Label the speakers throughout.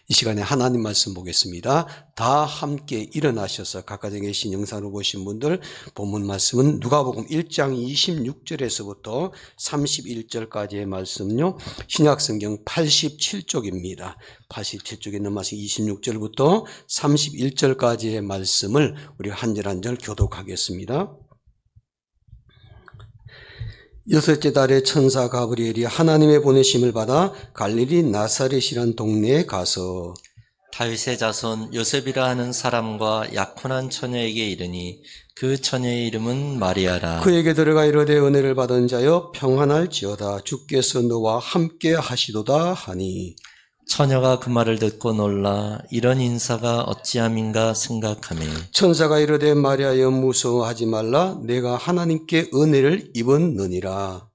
Speaker 1: 이 시간에 하나님 말씀 보겠습니다. 다 함께 일어나셔서 각가정에 계신 영상으로 보신 분들 본문 말씀은 누가복음 1장 26절에서부터 31절까지의 말씀요. 신약성경 87쪽입니다. 87쪽에 있는 말씀 26절부터 31절까지의 말씀을 우리 한 절 한 절 교독하겠습니다. 여섯째 달에 천사 가브리엘이 하나님의 보내심을 받아 갈릴리 나사렛이란 동네에 가서
Speaker 2: 다윗의 자손 요셉이라 하는 사람과 약혼한 처녀에게 이르니 그 처녀의 이름은 마리아라.
Speaker 1: 그에게 들어가 이르되 은혜를 받은 자여 평안할지어다 주께서 너와 함께 하시도다 하니
Speaker 2: 처녀가 그 말을 듣고 놀라 이런 인사가 어찌함인가 생각하며
Speaker 1: 천사가 이르되 마리아여 무서워하지 말라 내가 하나님께 은혜를 입었느니라.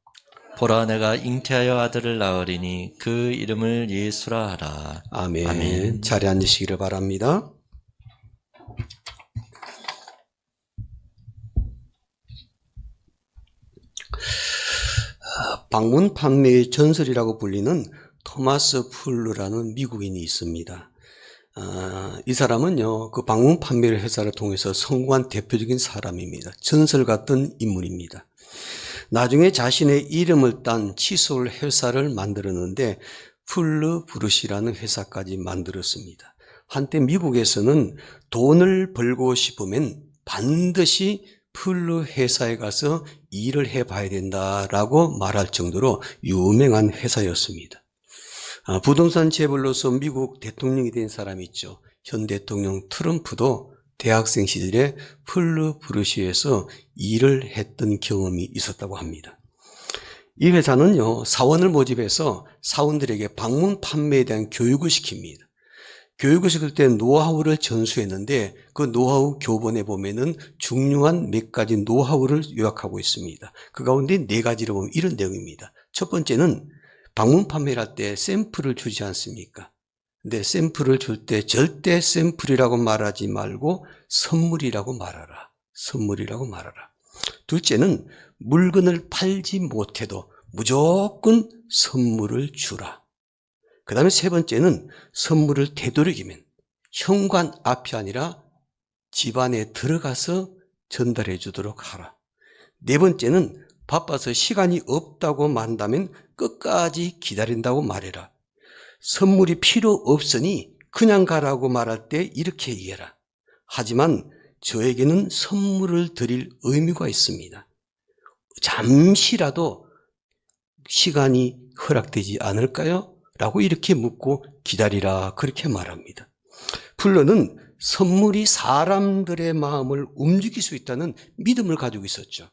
Speaker 2: 보라 내가 잉태하여 아들을 낳으리니 그 이름을 예수라 하라.
Speaker 1: 아멘.
Speaker 2: 아멘.
Speaker 1: 자리에 앉으시기를 바랍니다. 방문 판매의 전설이라고 불리는 토마스 풀르라는 미국인이 있습니다. 이 사람은요, 그 방문 판매 회사를 통해서 성공한 대표적인 사람입니다. 전설 같은 인물입니다. 나중에 자신의 이름을 딴 칫솔 회사를 만들었는데 풀르 브루시라는 회사까지 만들었습니다. 한때 미국에서는 돈을 벌고 싶으면 반드시 풀르 회사에 가서 일을 해봐야 된다라고 말할 정도로 유명한 회사였습니다. 부동산 재벌로서 미국 대통령이 된 사람이 있죠. 현 대통령 트럼프도 대학생 시절에 풀르 브루시에서 일을 했던 경험이 있었다고 합니다. 이 회사는요, 사원을 모집해서 사원들에게 방문 판매에 대한 교육을 시킵니다. 교육을 시킬 때 노하우를 전수했는데 그 노하우 교본에 보면은 중요한 몇 가지 노하우를 요약하고 있습니다. 그 가운데 4가지를 보면 이런 내용입니다. 첫 번째는 방문 판매를 할 때 샘플을 주지 않습니까? 근데 샘플을 줄 때 절대 샘플이라고 말하지 말고 선물이라고 말하라. 선물이라고 말하라. 둘째는 물건을 팔지 못해도 무조건 선물을 주라. 그 다음에 세 번째는 선물을 되도록이면 현관 앞이 아니라 집 안에 들어가서 전달해 주도록 하라. 네 번째는 바빠서 시간이 없다고 말한다면 끝까지 기다린다고 말해라. 선물이 필요 없으니 그냥 가라고 말할 때 이렇게 얘기해라. 하지만 저에게는 선물을 드릴 의무가 있습니다. 잠시라도 시간이 허락되지 않을까요? 라고 이렇게 묻고 기다리라 그렇게 말합니다. 풀러는 선물이 사람들의 마음을 움직일 수 있다는 믿음을 가지고 있었죠.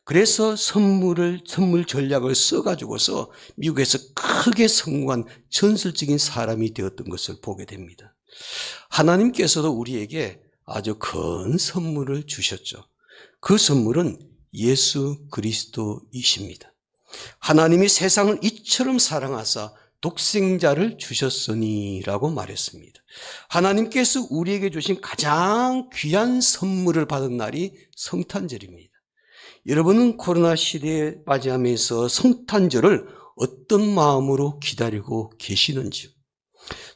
Speaker 1: 그래서 선물 전략을 써가지고서 미국에서 크게 성공한 전설적인 사람이 되었던 것을 보게 됩니다. 하나님께서도 우리에게 아주 큰 선물을 주셨죠. 그 선물은 예수 그리스도이십니다. 하나님이 세상을 이처럼 사랑하사 독생자를 주셨으니라고 말했습니다. 하나님께서 우리에게 주신 가장 귀한 선물을 받은 날이 성탄절입니다. 여러분은 코로나 시대에 맞이하면서 성탄절을 어떤 마음으로 기다리고 계시는지요?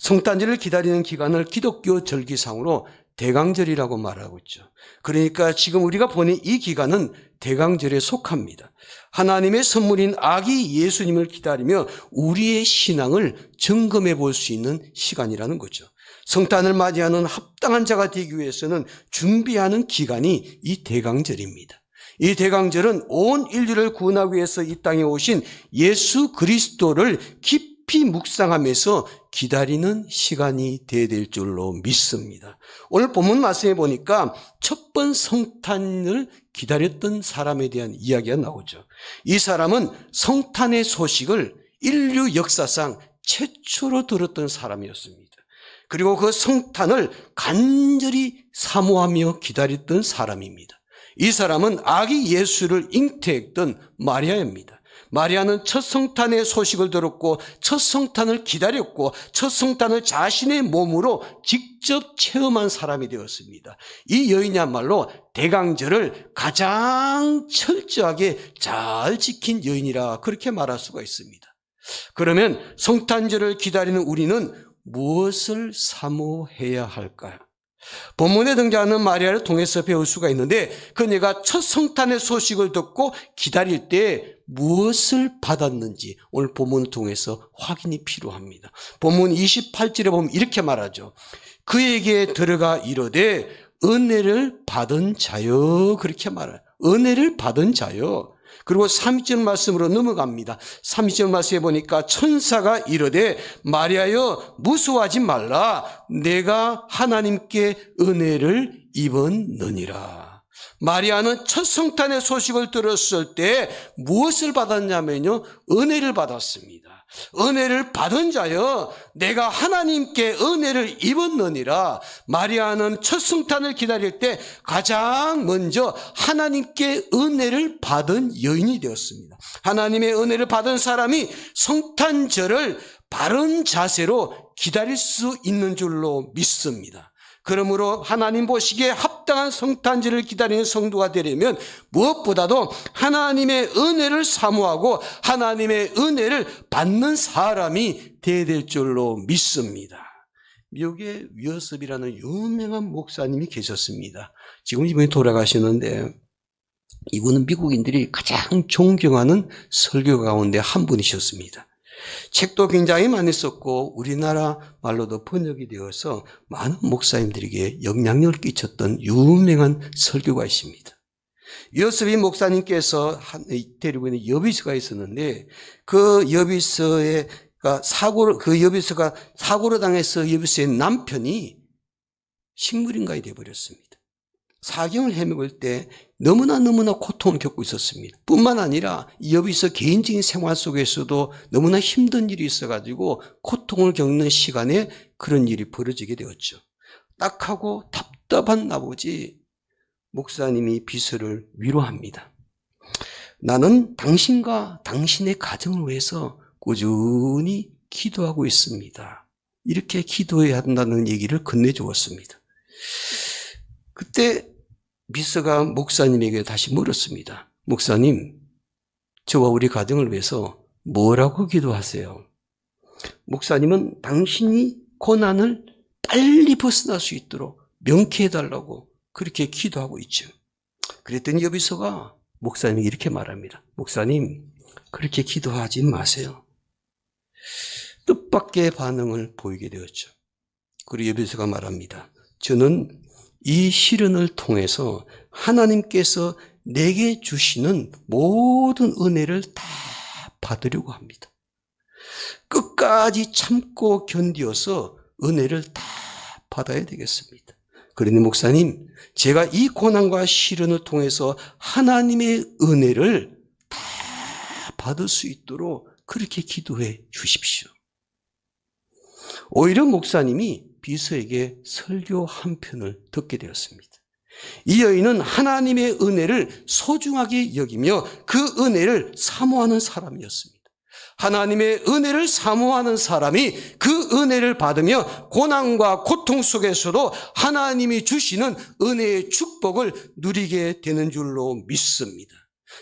Speaker 1: 성탄절을 기다리는 기간을 기독교 절기상으로 대강절이라고 말하고 있죠. 그러니까 지금 우리가 보낸 이 기간은 대강절에 속합니다. 하나님의 선물인 아기 예수님을 기다리며 우리의 신앙을 점검해 볼 수 있는 시간이라는 거죠. 성탄을 맞이하는 합당한 자가 되기 위해서는 준비하는 기간이 이 대강절입니다. 이 대강절은 온 인류를 구원하기 위해서 이 땅에 오신 예수 그리스도를 깊이 묵상하면서 기다리는 시간이 되어야 될 줄로 믿습니다. 오늘 본문 말씀에 보니까 첫 번 성탄을 기다렸던 사람에 대한 이야기가 나오죠. 이 사람은 성탄의 소식을 인류 역사상 최초로 들었던 사람이었습니다. 그리고 그 성탄을 간절히 사모하며 기다렸던 사람입니다. 이 사람은 아기 예수를 잉태했던 마리아입니다. 마리아는 첫 성탄의 소식을 들었고 첫 성탄을 기다렸고 첫 성탄을 자신의 몸으로 직접 체험한 사람이 되었습니다. 이 여인이야말로 대강절을 가장 철저하게 잘 지킨 여인이라 그렇게 말할 수가 있습니다. 그러면 성탄절을 기다리는 우리는 무엇을 사모해야 할까요? 본문에 등장하는 마리아를 통해서 배울 수가 있는데 그녀가 첫 성탄의 소식을 듣고 기다릴 때 무엇을 받았는지 오늘 본문을 통해서 확인이 필요합니다. 본문 28절에 보면 이렇게 말하죠. 그에게 들어가 이르되 은혜를 받은 자여, 그렇게 말해요. 은혜를 받은 자여. 그리고 30절 말씀으로 넘어갑니다. 30절 말씀에 보니까 천사가 이르되 마리아여 무서워하지 말라. 내가 하나님께 은혜를 입었느니라. 마리아는 첫 성탄의 소식을 들었을 때 무엇을 받았냐면요, 은혜를 받았습니다. 은혜를 받은 자여 내가 하나님께 은혜를 입었느니라. 마리아는 첫 성탄을 기다릴 때 가장 먼저 하나님께 은혜를 받은 여인이 되었습니다. 하나님의 은혜를 받은 사람이 성탄절을 바른 자세로 기다릴 수 있는 줄로 믿습니다. 그러므로 하나님 보시기에 합당한 성탄절을 기다리는 성도가 되려면 무엇보다도 하나님의 은혜를 사모하고 하나님의 은혜를 받는 사람이 되어야 될 줄로 믿습니다. 미국에 위어섭이라는 유명한 목사님이 계셨습니다. 지금 이분이 돌아가시는데 이분은 미국인들이 가장 존경하는 설교 가운데 한 분이셨습니다. 책도 굉장히 많이 썼고 우리나라 말로도 번역이 되어서 많은 목사님들에게 영향력을 끼쳤던 유명한 설교가이십니다. 위어섭이 목사님께서 데리고 있는 여비서가 있었는데 그 여비서가 사고로 당해서 여비서의 남편이 식물인간이 되어버렸습니다. 사경을 헤매볼 때 너무나 고통을 겪고 있었습니다. 뿐만 아니라 여비서 개인적인 생활 속에서도 너무나 힘든 일이 있어가지고 고통을 겪는 시간에 그런 일이 벌어지게 되었죠. 딱하고 답답한 나머지 목사님이 비서를 위로합니다. 나는 당신과 당신의 가정을 위해서 꾸준히 기도하고 있습니다. 이렇게 기도해야 한다는 얘기를 건네주었습니다. 그때 비서가 목사님에게 다시 물었습니다. 목사님, 저와 우리 가정을 위해서 뭐라고 기도하세요? 목사님은 당신이 고난을 빨리 벗어날 수 있도록 명쾌해달라고 그렇게 기도하고 있죠. 그랬더니 여비서가 목사님이 이렇게 말합니다. 목사님, 그렇게 기도하지 마세요. 뜻밖의 반응을 보이게 되었죠. 그리고 여비서가 말합니다. 저는 이 시련을 통해서 하나님께서 내게 주시는 모든 은혜를 다 받으려고 합니다. 끝까지 참고 견디어서 은혜를 다 받아야 되겠습니다. 그러니 목사님, 제가 이 고난과 시련을 통해서 하나님의 은혜를 다 받을 수 있도록 그렇게 기도해 주십시오. 오히려 목사님이 비서에게 설교 한 편을 듣게 되었습니다. 이 여인은 하나님의 은혜를 소중하게 여기며 그 은혜를 사모하는 사람이었습니다. 하나님의 은혜를 사모하는 사람이 그 은혜를 받으며 고난과 고통 속에서도 하나님이 주시는 은혜의 축복을 누리게 되는 줄로 믿습니다.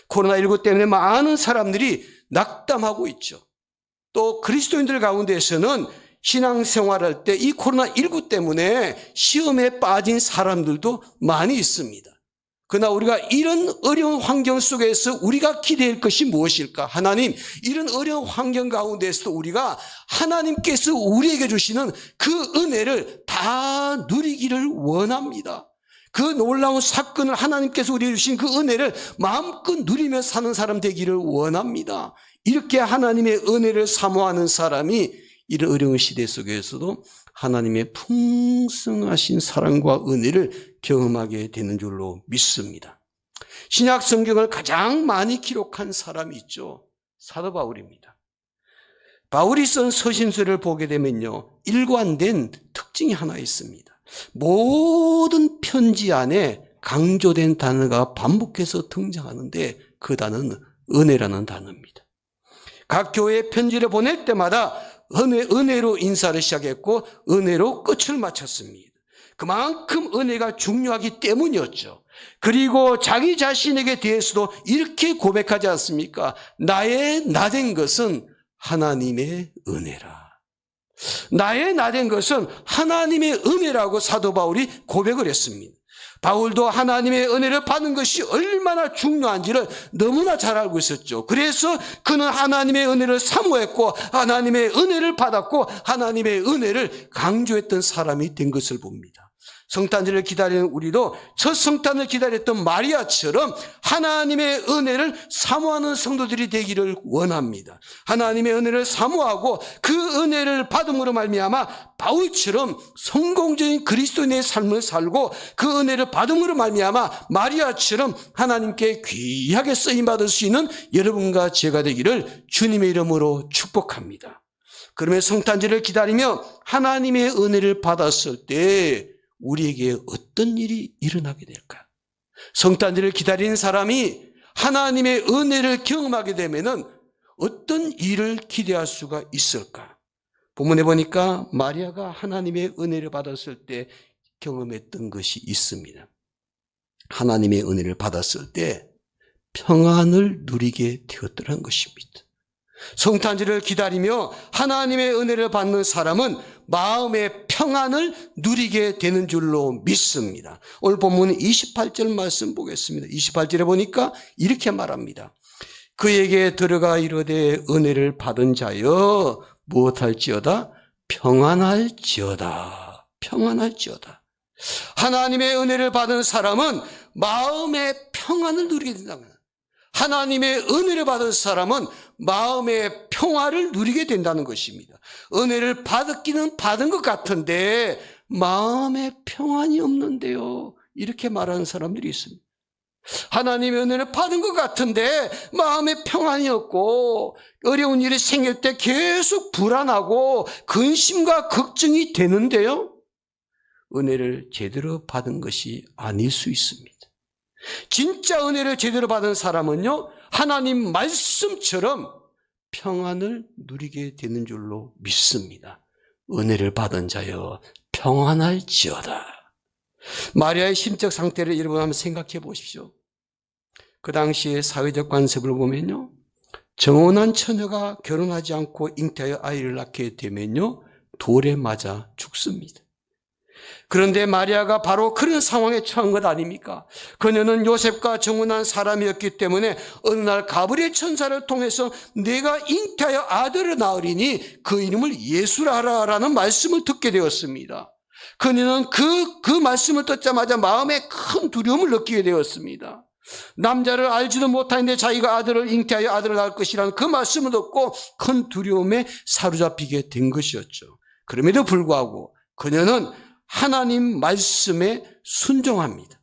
Speaker 1: 코로나19 때문에 많은 사람들이 낙담하고 있죠. 또 그리스도인들 가운데서는 신앙생활할 때 이 코로나19 때문에 시험에 빠진 사람들도 많이 있습니다. 그러나 우리가 이런 어려운 환경 속에서 우리가 기대할 것이 무엇일까? 하나님, 이런 어려운 환경 가운데서도 우리가 하나님께서 우리에게 주시는 그 은혜를 다 누리기를 원합니다. 그 놀라운 사건을 하나님께서 우리에게 주신 그 은혜를 마음껏 누리며 사는 사람 되기를 원합니다. 이렇게 하나님의 은혜를 사모하는 사람이 이런 어려운 시대 속에서도 하나님의 풍성하신 사랑과 은혜를 경험하게 되는 줄로 믿습니다. 신약 성경을 가장 많이 기록한 사람이 있죠. 사도 바울입니다. 바울이 쓴 서신서를 보게 되면요, 일관된 특징이 하나 있습니다. 모든 편지 안에 강조된 단어가 반복해서 등장하는데 그 단어는 은혜라는 단어입니다. 각 교회에 편지를 보낼 때마다 은혜로 인사를 시작했고 은혜로 끝을 마쳤습니다. 그만큼 은혜가 중요하기 때문이었죠. 그리고 자기 자신에게 대해서도 이렇게 고백하지 않습니까? 나의 나 된 것은 하나님의 은혜라. 나의 나된 것은 하나님의 은혜라고 사도 바울이 고백을 했습니다. 바울도 하나님의 은혜를 받는 것이 얼마나 중요한지를 너무나 잘 알고 있었죠. 그래서 그는 하나님의 은혜를 사모했고 하나님의 은혜를 받았고 하나님의 은혜를 강조했던 사람이 된 것을 봅니다. 성탄절을 기다리는 우리도 첫 성탄을 기다렸던 마리아처럼 하나님의 은혜를 사모하는 성도들이 되기를 원합니다. 하나님의 은혜를 사모하고 그 은혜를 받음으로 말미암아 바울처럼 성공적인 그리스도인의 삶을 살고 그 은혜를 받음으로 말미암아 마리아처럼 하나님께 귀하게 쓰임받을 수 있는 여러분과 제가 되기를 주님의 이름으로 축복합니다. 그러면 성탄절을 기다리며 하나님의 은혜를 받았을 때 우리에게 어떤 일이 일어나게 될까? 성탄절을 기다리는 사람이 하나님의 은혜를 경험하게 되면은 어떤 일을 기대할 수가 있을까? 본문에 보니까 마리아가 하나님의 은혜를 받았을 때 경험했던 것이 있습니다. 하나님의 은혜를 받았을 때 평안을 누리게 되었더라는 것입니다. 성탄절을 기다리며 하나님의 은혜를 받는 사람은 마음의 평안을 누리게 되는 줄로 믿습니다. 오늘 본문 28절 말씀 보겠습니다. 28절에 보니까 이렇게 말합니다. 그에게 들어가 이르되 은혜를 받은 자여 무엇할지어다 평안할지어다. 평안할지어다. 하나님의 은혜를 받은 사람은 마음의 평안을 누리게 된다는 거예요. 하나님의 은혜를 받은 사람은 마음의 평화를 누리게 된다는 것입니다. 은혜를 받기는 받은 것 같은데 마음의 평안이 없는데요. 이렇게 말하는 사람들이 있습니다. 하나님의 은혜를 받은 것 같은데 마음에 평안이 없고 어려운 일이 생길 때 계속 불안하고 근심과 걱정이 되는데요. 은혜를 제대로 받은 것이 아닐 수 있습니다. 진짜 은혜를 제대로 받은 사람은요, 하나님 말씀처럼 평안을 누리게 되는 줄로 믿습니다. 은혜를 받은 자여 평안할지어다. 마리아의 심적 상태를 여러분 한번 생각해 보십시오. 그 당시의 사회적 관습을 보면요, 정혼한 처녀가 결혼하지 않고 잉태하여 아이를 낳게 되면요, 돌에 맞아 죽습니다. 그런데 마리아가 바로 그런 상황에 처한 것 아닙니까? 그녀는 요셉과 정혼한 사람이었기 때문에 어느 날 가브리엘 천사를 통해서 내가 잉태하여 아들을 낳으리니 그 이름을 예수라 하라라는 말씀을 듣게 되었습니다. 그녀는 그 말씀을 듣자마자 마음에 큰 두려움을 느끼게 되었습니다. 남자를 알지도 못하는데 자기가 아들을 잉태하여 아들을 낳을 것이라는 그 말씀을 듣고 큰 두려움에 사로잡히게 된 것이었죠. 그럼에도 불구하고 그녀는 하나님 말씀에 순종합니다.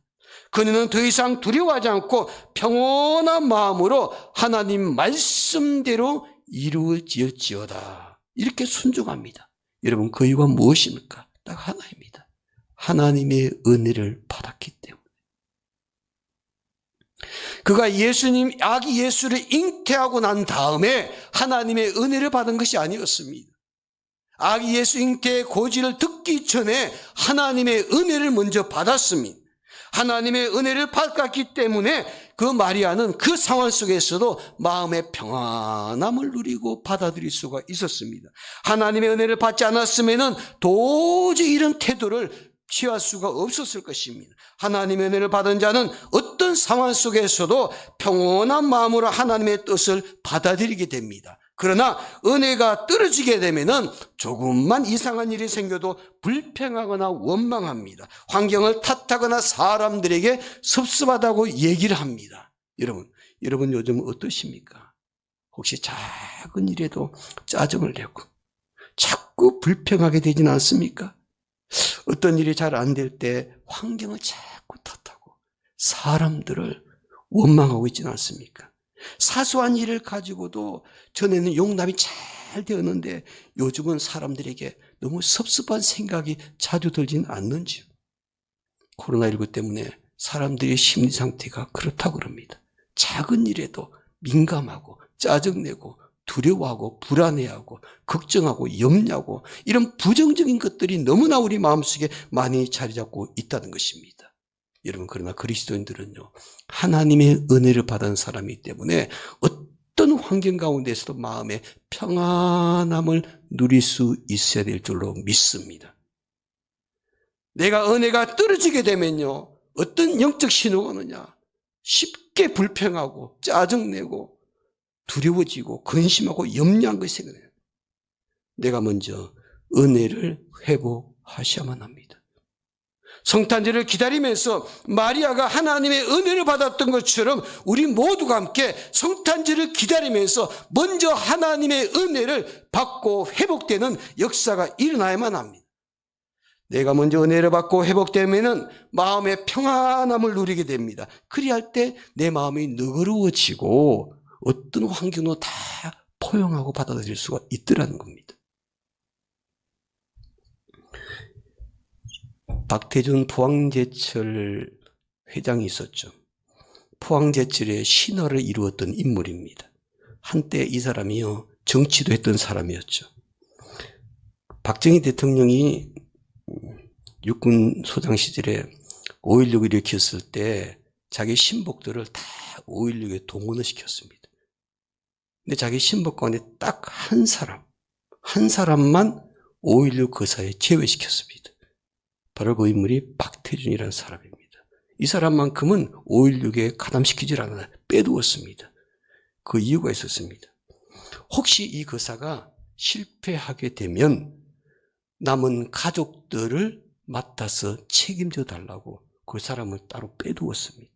Speaker 1: 그녀는 더 이상 두려워하지 않고 평온한 마음으로 하나님 말씀대로 이루어질지어다. 이렇게 순종합니다. 여러분, 그 이유가 무엇입니까? 딱 하나입니다. 하나님의 은혜를 받았기 때문에. 그가 아기 예수를 잉태하고 난 다음에 하나님의 은혜를 받은 것이 아니었습니다. 아기 예수 잉태의 고지를 듣기 전에 하나님의 은혜를 먼저 받았습니다. 하나님의 은혜를 받았기 때문에 그 마리아는 그 상황 속에서도 마음의 평안함을 누리고 받아들일 수가 있었습니다. 하나님의 은혜를 받지 않았으면 도저히 이런 태도를 취할 수가 없었을 것입니다. 하나님의 은혜를 받은 자는 어떤 상황 속에서도 평온한 마음으로 하나님의 뜻을 받아들이게 됩니다. 그러나 은혜가 떨어지게 되면은 조금만 이상한 일이 생겨도 불평하거나 원망합니다. 환경을 탓하거나 사람들에게 섭섭하다고 얘기를 합니다. 여러분 요즘 어떠십니까? 혹시 작은 일에도 짜증을 내고 자꾸 불평하게 되진 않습니까? 어떤 일이 잘 안 될 때 환경을 자꾸 탓하고 사람들을 원망하고 있지는 않습니까? 사소한 일을 가지고도 전에는 용납이 잘 되었는데 요즘은 사람들에게 너무 섭섭한 생각이 자주 들지는 않는지요. 코로나19 때문에 사람들의 심리 상태가 그렇다고 그럽니다. 작은 일에도 민감하고 짜증내고 두려워하고 불안해하고 걱정하고 염려하고 이런 부정적인 것들이 너무나 우리 마음속에 많이 자리 잡고 있다는 것입니다. 여러분, 그러나 그리스도인들은요, 하나님의 은혜를 받은 사람이기 때문에 어떤 환경 가운데서도 마음의 평안함을 누릴 수 있어야 될 줄로 믿습니다. 내가 은혜가 떨어지게 되면요, 어떤 영적 신호가 오느냐? 쉽게 불평하고 짜증내고 두려워지고 근심하고 염려한 것이 생겨나요. 내가 먼저 은혜를 회복하셔야만 합니다. 성탄절을 기다리면서 마리아가 하나님의 은혜를 받았던 것처럼 우리 모두가 함께 성탄절을 기다리면서 먼저 하나님의 은혜를 받고 회복되는 역사가 일어나야만 합니다. 내가 먼저 은혜를 받고 회복되면은 마음의 평안함을 누리게 됩니다. 그리할 때 내 마음이 너그러워지고 어떤 환경도 다 포용하고 받아들일 수가 있더라는 겁니다. 박태준 포항제철 회장이 있었죠. 포항제철의 신화를 이루었던 인물입니다. 한때 이 사람이요, 정치도 했던 사람이었죠. 박정희 대통령이 육군 소장 시절에 5.16을 일으켰을 때 자기 신복들을 다 5.16에 동원을 시켰습니다. 근데 자기 신복 가운데 딱 한 사람만 5.16 거사에 제외시켰습니다. 바로 그 인물이 박태준이라는 사람입니다. 이 사람만큼은 5.16에 가담시키질 않아 빼두었습니다. 그 이유가 있었습니다. 혹시 이 거사가 실패하게 되면 남은 가족들을 맡아서 책임져 달라고 그 사람을 따로 빼두었습니다.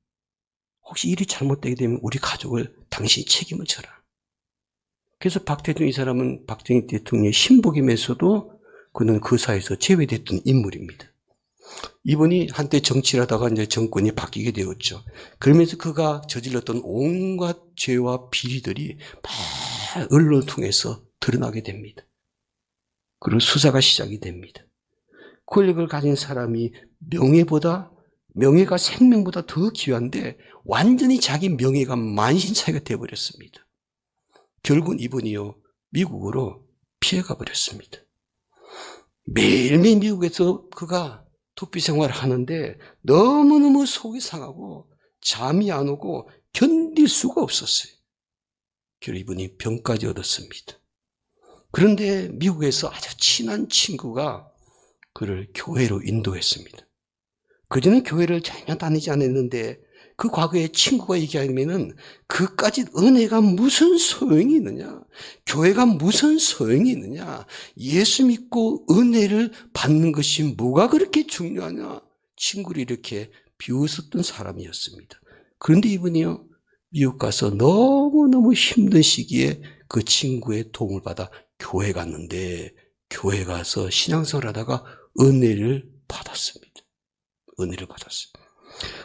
Speaker 1: 혹시 일이 잘못되게 되면 우리 가족을 당신이 책임을 져라. 그래서 박태준 이 사람은 박정희 대통령의 신복이면서도 그는 거사에서 제외됐던 인물입니다. 이분이 한때 정치를 하다가 이제 정권이 바뀌게 되었죠. 그러면서 그가 저질렀던 온갖 죄와 비리들이 막 언론을 통해서 드러나게 됩니다. 그리고 수사가 시작이 됩니다. 권력을 가진 사람이 명예가 생명보다 더 귀한데 완전히 자기 명예가 만신창이가 되어버렸습니다. 결국은 이분이요, 미국으로 피해가 버렸습니다. 매일매일 미국에서 그가 도피 생활을 하는데 너무너무 속이 상하고 잠이 안 오고 견딜 수가 없었어요. 결국 이분이 병까지 얻었습니다. 그런데 미국에서 아주 친한 친구가 그를 교회로 인도했습니다. 그전에 교회를 전혀 다니지 않았는데 그 과거에 친구가 얘기하면은 그까짓 은혜가 무슨 소용이 있느냐? 교회가 무슨 소용이 있느냐? 예수 믿고 은혜를 받는 것이 뭐가 그렇게 중요하냐? 친구를 이렇게 비웃었던 사람이었습니다. 그런데 이분이요, 미국 가서 너무너무 힘든 시기에 그 친구의 도움을 받아 교회 갔는데 교회 가서 신앙생활 하다가 은혜를 받았습니다. 은혜를 받았어요.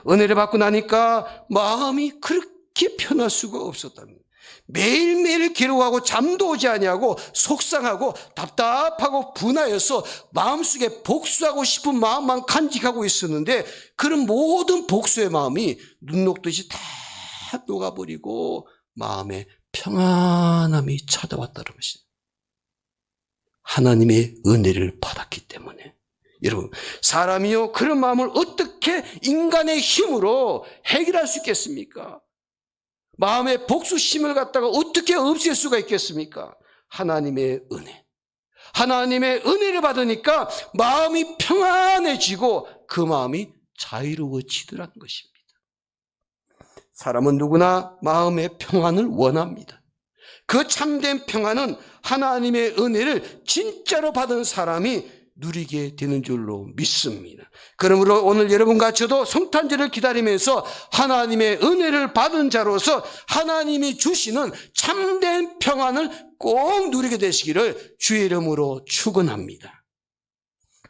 Speaker 1: 은혜를 받고 나니까 마음이 그렇게 편할 수가 없었답니다. 매일매일 괴로워하고 잠도 오지 아니하고 속상하고 답답하고 분하여서 마음속에 복수하고 싶은 마음만 간직하고 있었는데 그런 모든 복수의 마음이 눈 녹듯이 다 녹아버리고 마음에 평안함이 찾아왔다는 것입니다. 하나님의 은혜를 받았기 때문에. 여러분, 사람이요, 그런 마음을 어떻게 인간의 힘으로 해결할 수 있겠습니까? 마음의 복수심을 갖다가 어떻게 없앨 수가 있겠습니까? 하나님의 은혜. 하나님의 은혜를 받으니까 마음이 평안해지고 그 마음이 자유로워지더라는 것입니다. 사람은 누구나 마음의 평안을 원합니다. 그 참된 평안은 하나님의 은혜를 진짜로 받은 사람이 누리게 되는 줄로 믿습니다. 그러므로 오늘 여러분과 저도 성탄절을 기다리면서 하나님의 은혜를 받은 자로서 하나님이 주시는 참된 평안을 꼭 누리게 되시기를 주의 이름으로 축원합니다.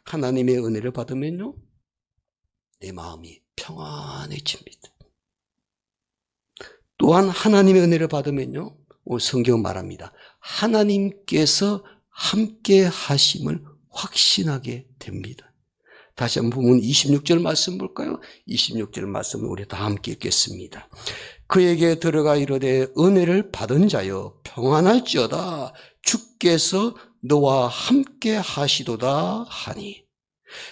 Speaker 1: 하나님의 은혜를 받으면요, 내 마음이 평안해집니다. 또한 하나님의 은혜를 받으면요, 성경 말합니다. 하나님께서 함께 하심을 확신하게 됩니다. 다시 한번 보면 26절 말씀 볼까요? 26절 말씀을 우리 다 함께 읽겠습니다. 그에게 들어가 이르되 은혜를 받은 자여 평안할지어다 주께서 너와 함께 하시도다 하니.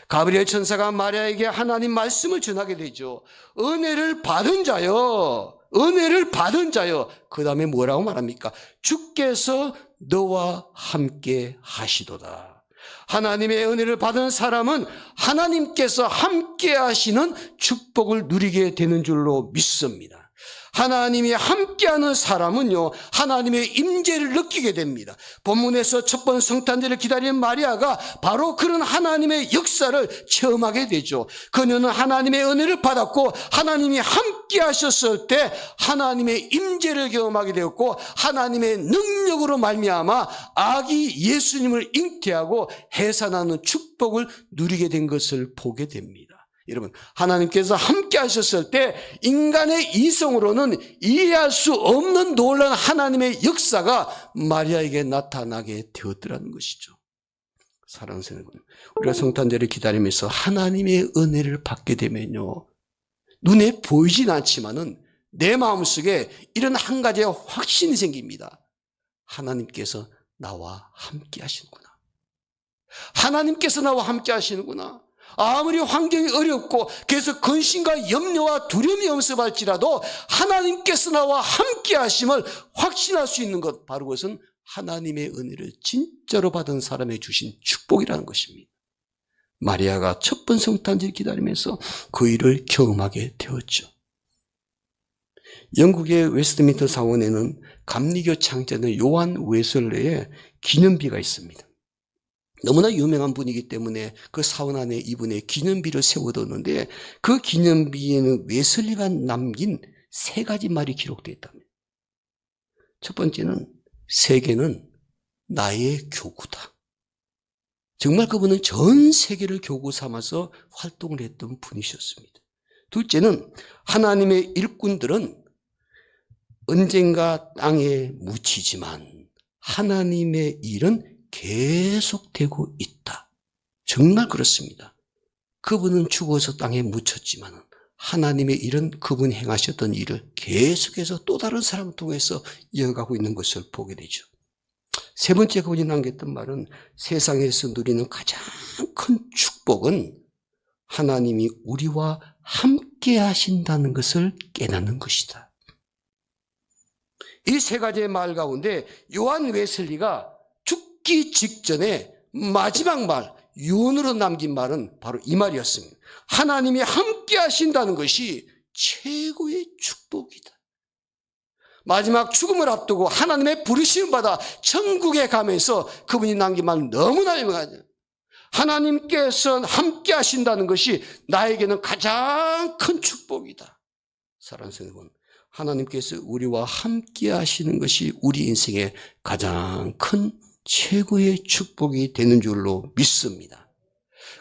Speaker 1: 가브리엘 천사가 마리아에게 하나님 말씀을 전하게 되죠. 은혜를 받은 자여 은혜를 받은 자여. 그 다음에 뭐라고 말합니까? 주께서 너와 함께 하시도다. 하나님의 은혜를 받은 사람은 하나님께서 함께 하시는 축복을 누리게 되는 줄로 믿습니다. 하나님이 함께하는 사람은요, 하나님의 임재를 느끼게 됩니다. 본문에서 첫 번 성탄절을 기다리는 마리아가 바로 그런 하나님의 역사를 체험하게 되죠. 그녀는 하나님의 은혜를 받았고 하나님이 함께하셨을 때 하나님의 임재를 경험하게 되었고 하나님의 능력으로 말미암아 아기 예수님을 잉태하고 해산하는 축복을 누리게 된 것을 보게 됩니다. 여러분, 하나님께서 함께 하셨을 때 인간의 이성으로는 이해할 수 없는 놀라운 하나님의 역사가 마리아에게 나타나게 되었더라는 것이죠. 사랑하는 여러분, 우리가 성탄절을 기다리면서 하나님의 은혜를 받게 되면요, 눈에 보이진 않지만은 내 마음속에 이런 한 가지의 확신이 생깁니다. 하나님께서 나와 함께 하시는구나. 하나님께서 나와 함께 하시는구나. 아무리 환경이 어렵고 그래서 근심과 염려와 두려움이 엄습할지라도 하나님께서 나와 함께 하심을 확신할 수 있는 것, 바로 그것은 하나님의 은혜를 진짜로 받은 사람에 주신 축복이라는 것입니다. 마리아가 첫 번 성탄절 기다리면서 그 일을 경험하게 되었죠. 영국의 웨스트민스터 사원에는 감리교 창자는 요한 웨슬레의 기념비가 있습니다. 너무나 유명한 분이기 때문에 그 사원 안에 이분의 기념비를 세워뒀는데 그 기념비에는 웨슬리가 남긴 3가지 말이 기록되어 있답니다. 첫 번째는 세계는 나의 교구다. 정말 그분은 전 세계를 교구 삼아서 활동을 했던 분이셨습니다. 둘째는 하나님의 일꾼들은 언젠가 땅에 묻히지만 하나님의 일은 계속되고 있다. 정말 그렇습니다. 그분은 죽어서 땅에 묻혔지만 하나님의 일은 그분이 행하셨던 일을 계속해서 또 다른 사람을 통해서 이어가고 있는 것을 보게 되죠. 세 번째 그분이 남겼던 말은 세상에서 누리는 가장 큰 축복은 하나님이 우리와 함께 하신다는 것을 깨닫는 것이다. 이 3가지의 말 가운데 요한 웨슬리가 죽기 직전에 마지막 말, 유언으로 남긴 말은 바로 이 말이었습니다. 하나님이 함께 하신다는 것이 최고의 축복이다. 마지막 죽음을 앞두고 하나님의 부르심을 받아 천국에 가면서 그분이 남긴 말 너무나 유명하죠. 하나님께서 함께 하신다는 것이 나에게는 가장 큰 축복이다. 사랑하는 여러분, 하나님께서 우리와 함께 하시는 것이 우리 인생의 가장 큰 최고의 축복이 되는 줄로 믿습니다.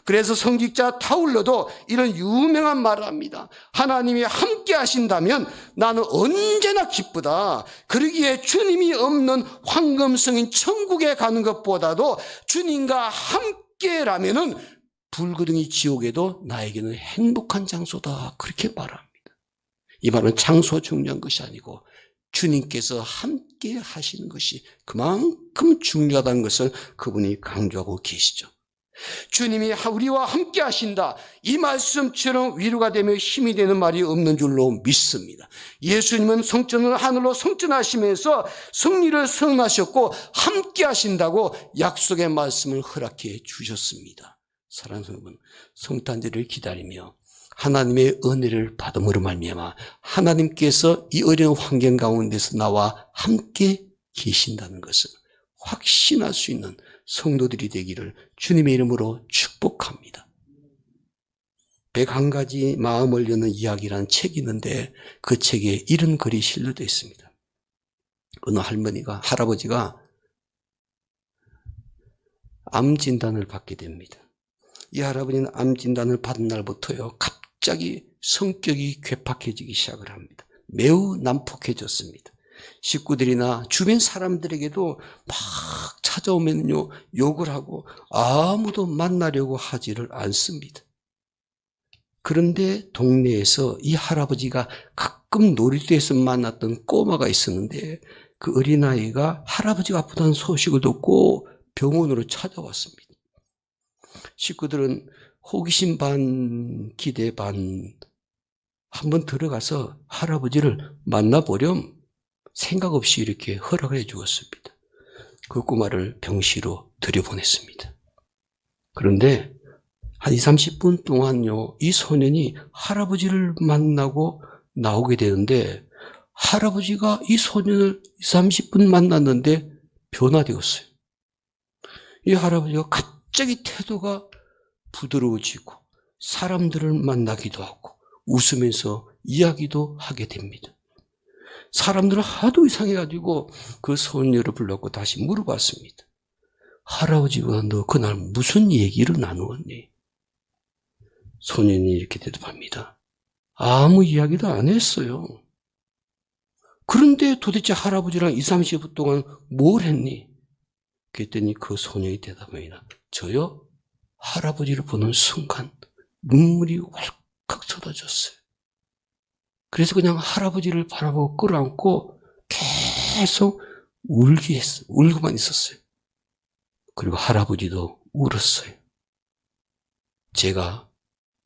Speaker 1: 그래서 성직자 타울러도 이런 유명한 말을 합니다. 하나님이 함께 하신다면 나는 언제나 기쁘다. 그러기에 주님이 없는 황금성인 천국에 가는 것보다도 주님과 함께라면은 불구덩이 지옥에도 나에게는 행복한 장소다. 그렇게 말합니다. 이 말은 장소가 중요한 것이 아니고 주님께서 함께 하시는 것이 그만큼 중요하다는 것을 그분이 강조하고 계시죠. 주님이 우리와 함께 하신다. 이 말씀처럼 위로가 되며 힘이 되는 말이 없는 줄로 믿습니다. 예수님은 성전을 하늘로 성전하시면서 승리를 선언하셨고 함께 하신다고 약속의 말씀을 허락해 주셨습니다. 사랑하는 여러분, 성탄절을 기다리며 하나님의 은혜를 받음으로 말미암아 하나님께서 이 어려운 환경 가운데서 나와 함께 계신다는 것을 확신할 수 있는 성도들이 되기를 주님의 이름으로 축복합니다. 101가지 마음을 여는 이야기라는 책이 있는데 그 책에 이런 글이 실려져 있습니다. 어느 할아버지가 암 진단을 받게 됩니다. 이 할아버지는 암 진단을 받은 날부터요, 갑자기 성격이 괴팍해지기 시작을 합니다. 매우 난폭해졌습니다. 식구들이나 주변 사람들에게도 막 찾아오면요, 욕을 하고 아무도 만나려고 하지를 않습니다. 그런데 동네에서 이 할아버지가 가끔 놀이터에서 만났던 꼬마가 있었는데 그 어린아이가 할아버지가 아프다는 소식을 듣고 병원으로 찾아왔습니다. 식구들은 호기심 반 기대 반 한번 들어가서 할아버지를 만나보렴 생각 없이 이렇게 허락을 해 주었습니다. 그 꼬마를 병실로 들여보냈습니다. 그런데 한 20, 30분 동안요, 이 소년이 할아버지를 만나고 나오게 되는데 할아버지가 이 소년을 20, 30분 만났는데 변화되었어요. 이 할아버지가 갑자기 태도가 부드러워지고 사람들을 만나기도 하고 웃으면서 이야기도 하게 됩니다. 사람들은 하도 이상해가지고 그 소녀를 불렀고 다시 물어봤습니다. 할아버지가 너 그날 무슨 얘기를 나누었니? 소년이 이렇게 대답합니다. 아무 이야기도 안 했어요. 그런데 도대체 할아버지랑 20, 30분 동안 뭘 했니? 그랬더니 그 소년이 대답합니다. 저요? 할아버지를 보는 순간 눈물이 왈칵 쏟아졌어요. 그래서 그냥 할아버지를 바라보고 끌어안고 계속 울고만 있었어요. 그리고 할아버지도 울었어요. 제가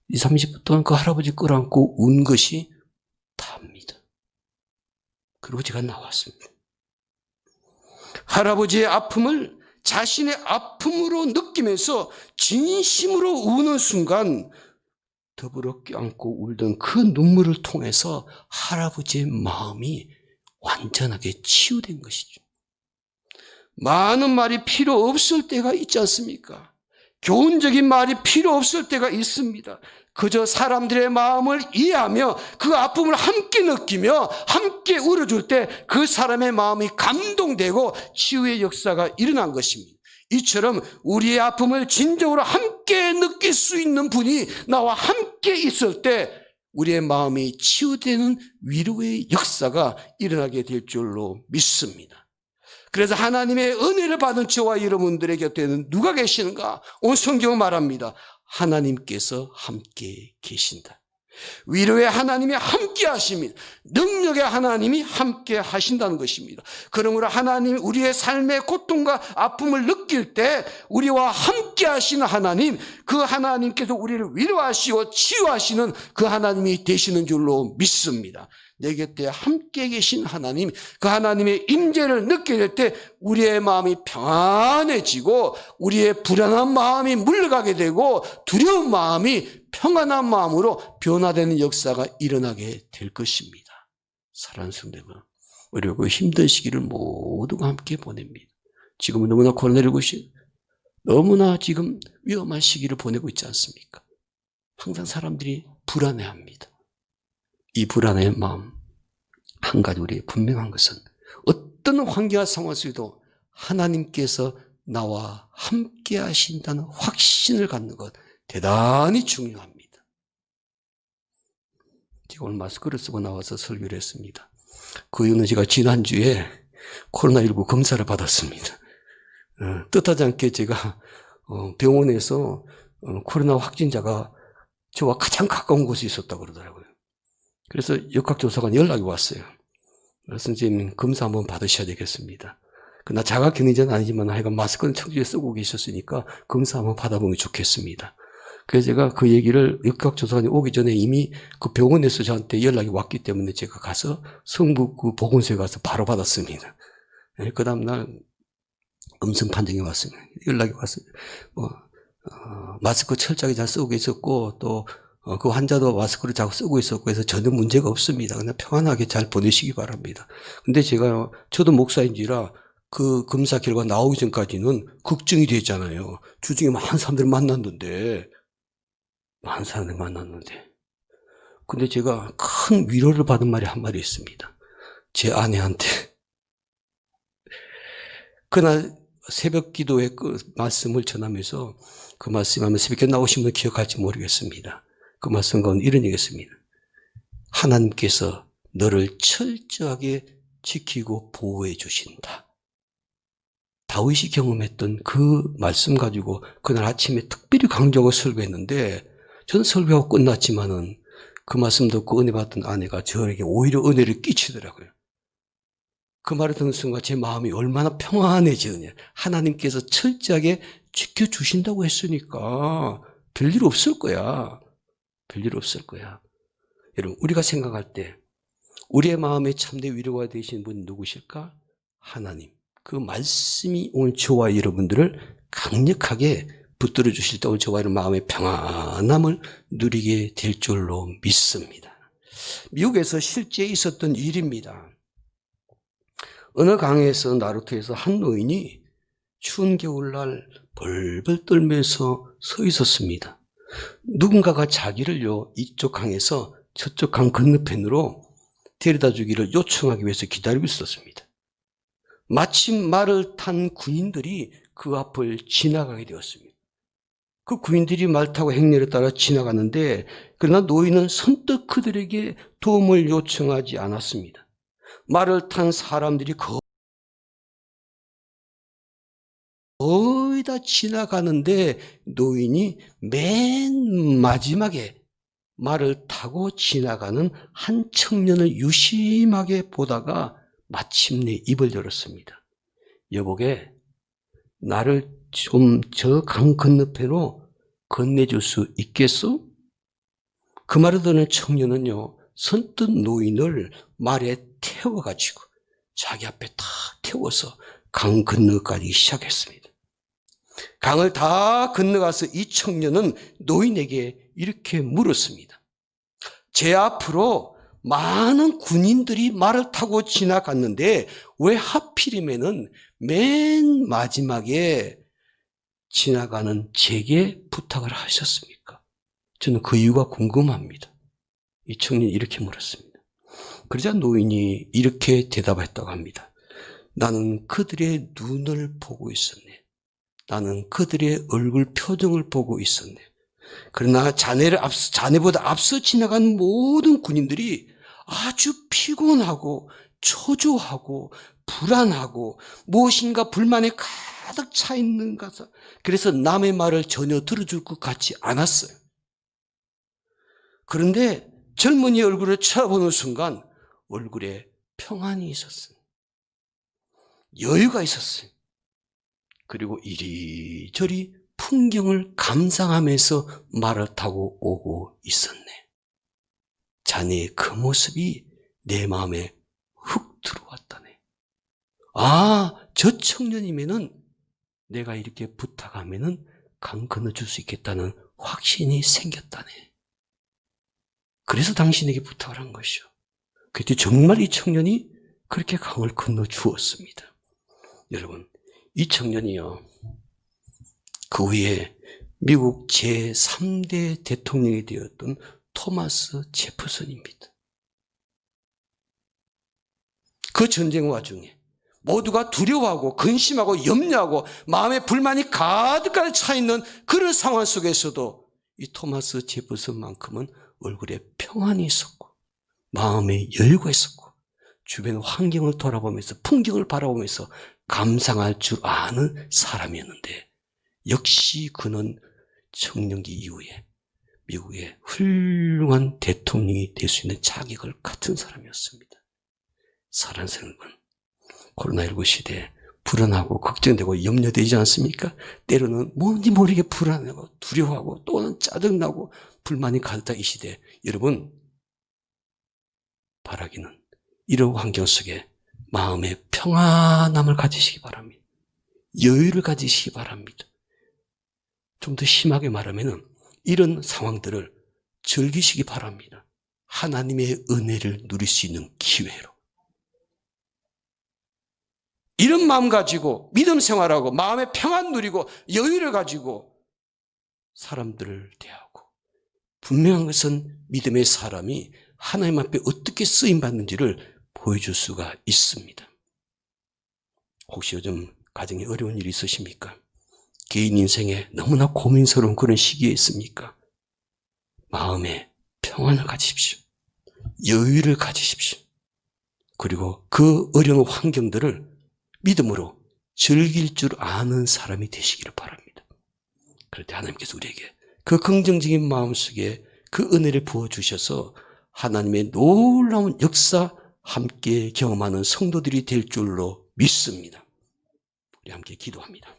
Speaker 1: 20, 30분 동안 그 할아버지 끌어안고 운 것이 다입니다. 그리고 제가 나왔습니다. 할아버지의 아픔을 자신의 아픔으로 느끼면서 진심으로 우는 순간 더불어 껴안고 울던 그 눈물을 통해서 할아버지의 마음이 완전하게 치유된 것이죠. 많은 말이 필요 없을 때가 있지 않습니까? 교훈적인 말이 필요 없을 때가 있습니다. 그저 사람들의 마음을 이해하며 그 아픔을 함께 느끼며 함께 울어줄 때 그 사람의 마음이 감동되고 치유의 역사가 일어난 것입니다. 이처럼 우리의 아픔을 진정으로 함께 느낄 수 있는 분이 나와 함께 있을 때 우리의 마음이 치유되는 위로의 역사가 일어나게 될 줄로 믿습니다. 그래서 하나님의 은혜를 받은 저와 여러분들의 곁에는 누가 계시는가? 오늘 성경은 말합니다. 하나님께서 함께 계신다. 위로의 하나님이 함께 하십니다. 능력의 하나님이 함께 하신다는 것입니다. 그러므로 하나님 우리의 삶의 고통과 아픔을 느낄 때 우리와 함께 하시는 하나님, 그 하나님께서 우리를 위로하시고 치유하시는 그 하나님이 되시는 줄로 믿습니다. 내 곁에 함께 계신 하나님, 그 하나님의 임재를 느끼게 될 때 우리의 마음이 평안해지고 우리의 불안한 마음이 물러가게 되고 두려운 마음이 평안한 마음으로 변화되는 역사가 일어나게 될 것입니다. 사랑하는 성도들, 우리 그 힘든 시기를 모두가 함께 보냅니다. 지금은 너무나 코로나19시 너무나 지금 위험한 시기를 보내고 있지 않습니까? 항상 사람들이 불안해합니다. 이 불안의 마음, 한 가지 우리 분명한 것은 어떤 환경과 상황 속에도 하나님께서 나와 함께 하신다는 확신을 갖는 것 대단히 중요합니다. 제가 오늘 마스크를 쓰고 나와서 설교를 했습니다. 그 이유는 제가 지난주에 코로나19 검사를 받았습니다. 뜻하지 않게 제가 병원에서 코로나 확진자가 저와 가장 가까운 곳에 있었다고 그러더라고요. 그래서 역학조사관이 연락이 왔어요. 선생님 검사 한번 받으셔야 되겠습니다. 나 자가격리자는 아니지만 하여간 마스크는 청주에 쓰고 계셨으니까 검사 한번 받아보면 좋겠습니다. 그래서 제가 그 얘기를 역학조사관이 오기 전에 이미 그 병원에서 저한테 연락이 왔기 때문에 제가 가서 성북 그 보건소에 가서 바로 받았습니다. 그 다음날 음성 판정이 왔습니다. 연락이 왔어요. 마스크 철저하게 잘 쓰고 계셨고 또 그 환자도 마스크를 자꾸 쓰고 있었고 해서 전혀 문제가 없습니다. 그냥 평안하게 잘 보내시기 바랍니다. 근데 저도 목사인지라 그 검사 결과 나오기 전까지는 걱정이 됐잖아요. 주중에 많은 사람들 만났는데. 근데 제가 큰 위로를 받은 말이 한 마디 있습니다. 제 아내한테. 그날 새벽 기도회 그 말씀을 전하면서 그 말씀하면 새벽에 나오신 분 기억할지 모르겠습니다. 그 말씀 가운데 이런 얘기했습니다. 하나님께서 너를 철저하게 지키고 보호해 주신다. 다윗이 경험했던 그 말씀 가지고 그날 아침에 특별히 강조하고 설교했는데 저는 설교하고 끝났지만은 그 말씀 듣고 은혜 받던 아내가 저에게 오히려 은혜를 끼치더라고요. 그 말을 듣는 순간 제 마음이 얼마나 평안해지느냐. 하나님께서 철저하게 지켜주신다고 했으니까 별일 없을 거야. 별일 없을 거야. 여러분, 우리가 생각할 때 우리의 마음에 참된 위로가 되신 분 누구실까? 하나님. 그 말씀이 오늘 저와 여러분들을 강력하게 붙들어 주실 때 오늘 저와 여러분 마음의 평안함을 누리게 될 줄로 믿습니다. 미국에서 실제 있었던 일입니다. 어느 강에서 나루터에서 한 노인이 추운 겨울날 벌벌 떨면서 서 있었습니다. 누군가가 자기를요 이쪽 강에서 저쪽 강 건너편으로 데려다 주기를 요청하기 위해서 기다리고 있었습니다. 마침 말을 탄 군인들이 그 앞을 지나가게 되었습니다. 그 군인들이 말 타고 행렬에 따라 지나가는데 그러나 노인은 선뜻 그들에게 도움을 요청하지 않았습니다. 말을 탄 사람들이 거의 다 지나가는데 노인이 맨 마지막에 말을 타고 지나가는 한 청년을 유심하게 보다가 마침내 입을 열었습니다. 여보게, 나를 좀 저 강 건너편으로 건네줄 수 있겠소? 그 말을 듣는 청년은요, 선뜻 노인을 말에 태워가지고 자기 앞에 탁 태워서 강 건너가기 시작했습니다. 강을 다 건너가서 이 청년은 노인에게 이렇게 물었습니다. 제 앞으로 많은 군인들이 말을 타고 지나갔는데 왜 하필이면은 맨 마지막에 지나가는 제게 부탁을 하셨습니까? 저는 그 이유가 궁금합니다. 이 청년이 이렇게 물었습니다. 그러자 노인이 이렇게 대답했다고 합니다. 나는 그들의 눈을 보고 있었네. 나는 그들의 얼굴 표정을 보고 있었네. 그러나 자네보다 앞서 지나간 모든 군인들이 아주 피곤하고 초조하고 불안하고 무엇인가 불만에 가득 차 있는 것같아 그래서 남의 말을 전혀 들어줄 것 같지 않았어요. 그런데 젊은이 얼굴을 쳐다보는 순간 얼굴에 평안이 있었어요. 여유가 있었어요. 그리고 이리저리 풍경을 감상하면서 말을 타고 오고 있었네. 자네의 그 모습이 내 마음에 훅 들어왔다네. 아, 저 청년이면은 내가 이렇게 부탁하면은 강 건너줄 수 있겠다는 확신이 생겼다네. 그래서 당신에게 부탁을 한 것이요. 그때 정말 이 청년이 그렇게 강을 건너 주었습니다. 여러분, 이 청년이요, 그 후에 미국 제3대 대통령이 되었던 토마스 제퍼슨입니다. 그 전쟁 와중에 모두가 두려워하고 근심하고 염려하고 마음에 불만이 가득가득 차 있는 그런 상황 속에서도 이 토마스 제퍼슨만큼은 얼굴에 평안이 있었고 마음에 여유가 있었고 주변 환경을 돌아보면서 풍경을 바라보면서 감상할 줄 아는 사람이었는데 역시 그는 청년기 이후에 미국의 훌륭한 대통령이 될 수 있는 자격을 갖춘 사람이었습니다. 사랑하는 여러분, 코로나19 시대에 불안하고 걱정되고 염려되지 않습니까? 때로는 뭔지 모르게 불안하고 두려워하고 또는 짜증나고 불만이 가득한 이 시대에 여러분, 바라기는 이런 환경 속에 마음의 평안함을 가지시기 바랍니다. 여유를 가지시기 바랍니다. 좀 더 심하게 말하면 이런 상황들을 즐기시기 바랍니다. 하나님의 은혜를 누릴 수 있는 기회로. 이런 마음 가지고 믿음 생활하고 마음의 평안 누리고 여유를 가지고 사람들을 대하고 분명한 것은 믿음의 사람이 하나님 앞에 어떻게 쓰임받는지를 보여줄 수가 있습니다. 혹시 요즘 가정에 어려운 일이 있으십니까? 개인 인생에 너무나 고민스러운 그런 시기에 있습니까? 마음에 평안을 가지십시오. 여유를 가지십시오. 그리고 그 어려운 환경들을 믿음으로 즐길 줄 아는 사람이 되시기를 바랍니다. 그럴 때 하나님께서 우리에게 그 긍정적인 마음속에 그 은혜를 부어주셔서 하나님의 놀라운 역사 함께 경험하는 성도들이 될 줄로 믿습니다. 우리 함께 기도합니다.